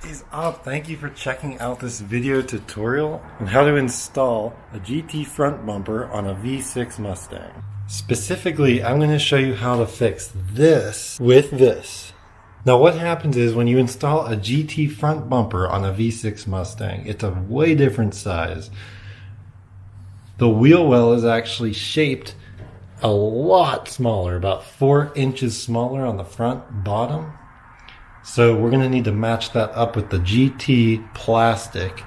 is up? Thank you for checking out this video tutorial on how to install a GT front bumper on a V6 Mustang. Specifically, I'm going to show you how to fix this with this. Now what happens is when you install a GT front bumper on a V6 Mustang, it's a way different size. The wheel well is actually shaped a lot smaller, about 4 inches smaller on the front bottom. So we're going to need to match that up with the GT plastic.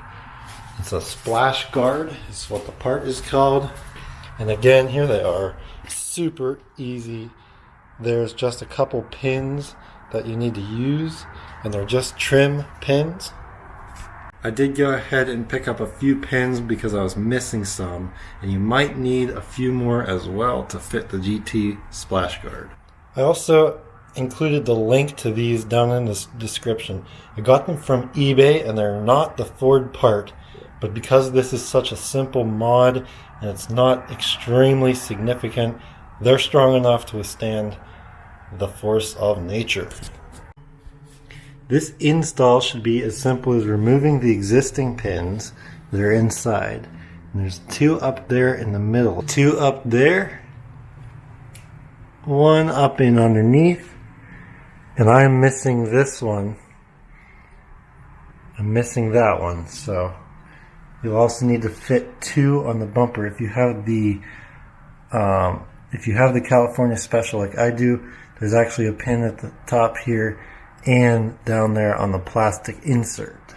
It's a splash guard is what the part is called. And again, here they are. Super easy. There's just a couple pins that you need to use, and they're just trim pins. I did go ahead and pick up a few pins because I was missing some, and you might need a few more as well to fit the GT splash guard. I also included the link to these down in the description. I got them from eBay and they're not the Ford part, but because this is such a simple mod and it's not extremely significant, they're strong enough to withstand the force of nature. This install should be as simple as removing the existing pins that are inside. And there's 2 up there in the middle, 2 up there, 1 up in underneath, and I'm missing this one. I'm missing that one, so you'll also need to fit 2 on the bumper. If you have the California Special like I do, there's actually a pin at the top here and down there on the plastic insert.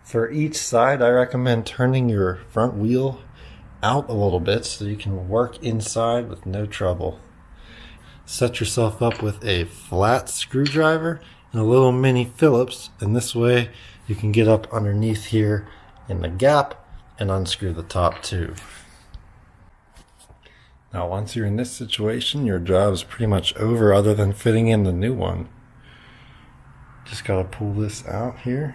For each side, I recommend turning your front wheel out a little bit so you can work inside with no trouble. Set yourself up with a flat screwdriver and a little mini Phillips, and this way you can get up underneath here in the gap and unscrew the top too. Now once you're in this situation, your job is pretty much over other than fitting in the new one. Just gotta pull this out here.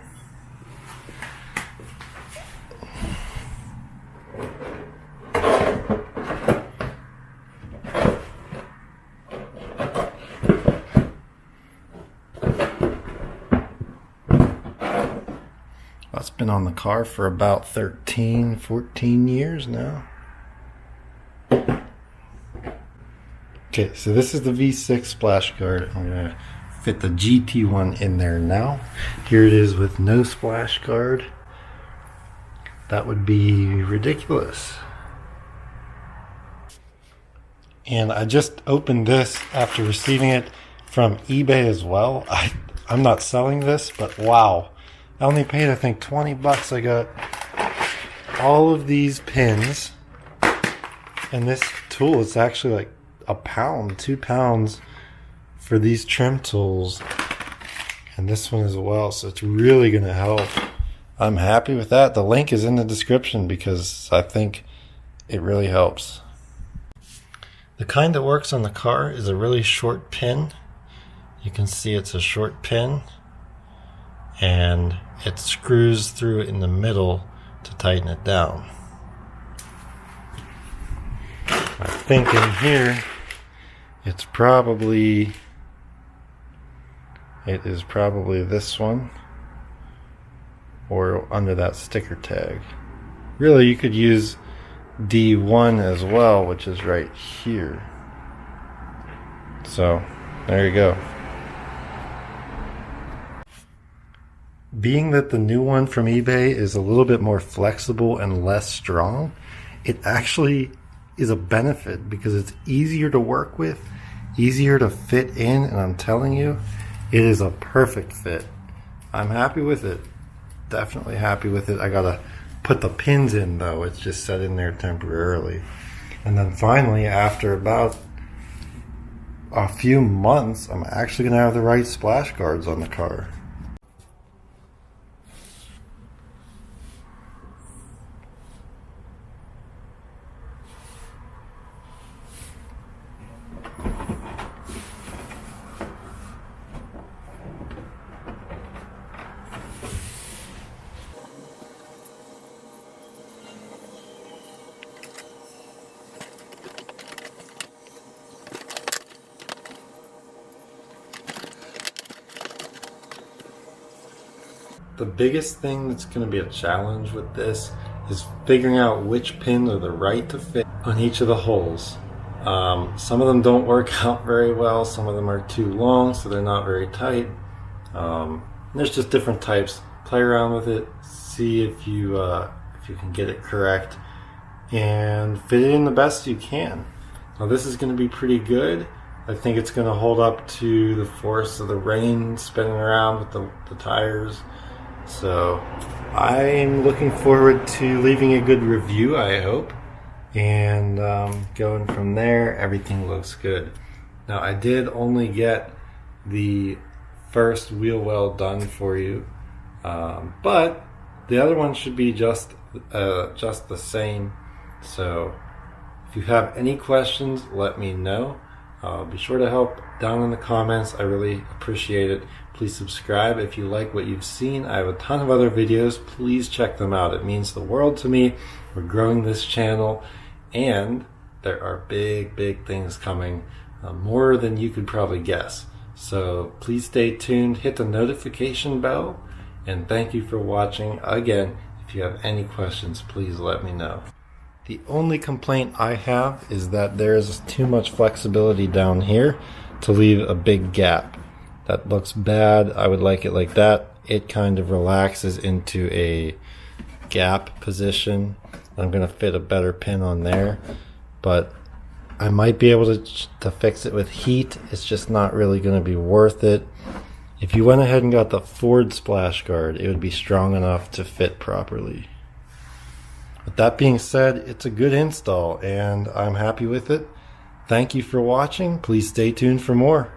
It's been on the car for about 13, 14 years now. Okay, so this is the V6 splash guard. I'm going to fit the GT one in there now. Here it is with no splash guard. That would be ridiculous. And I just opened this after receiving it from eBay as well. I'm not selling this, but wow. I only paid, I think, 20 bucks. I got all of these pins and this tool. It's actually like £1, 2 pounds for these trim tools, and this one as well. So it's really going to help. I'm happy with that. The link is in the description because I think it really helps. The kind that works on the car is a really short pin. You can see it's a short pin, and it screws through in the middle to tighten it down. I think in here it is probably this one, or under that sticker tag. Really, you could use D1 as well, which is right here. So there you go. Being that the new one from eBay is a little bit more flexible and less strong, it actually is a benefit because it's easier to work with, easier to fit in, and I'm telling you, it is a perfect fit. I'm happy with it. Definitely happy with it. I gotta put the pins in though. It's just set in there temporarily. And then finally, after about a few months, I'm actually gonna have the right splash guards on the car. the biggest thing that's going to be a challenge with this is figuring out which pins are the right to fit on each of the holes. Some of them don't work out very well, some of them are too long so they're not very tight. There's just different types. Play around with it, see if you can get it correct, and fit it in the best you can. Now this is going to be pretty good. I think it's going to hold up to the force of the rain spinning around with the tires. So I'm looking forward to leaving a good review, I hope. And going from there, everything looks good. Now I did only get the first wheel well done for you, but the other one should be just the same. So if you have any questions, let me know. Be sure to help down in the comments. I really appreciate it. Please subscribe if you like what you've seen. I have a ton of other videos. Please check them out. It means the world to me. We're growing this channel, and there are big things coming, more than you could probably guess. So please stay tuned, hit the notification bell, and thank you for watching. Again, if you have any questions, please let me know. The only complaint I have is that there is too much flexibility down here to leave a big gap. That looks bad. I would like it like that. It kind of relaxes into a gap position. I'm going to fit a better pin on there, but I might be able to fix it with heat. It's just not really going to be worth it. If you went ahead and got the Ford splash guard, it would be strong enough to fit properly. With that being said, it's a good install and I'm happy with it. Thank you for watching. Please stay tuned for more.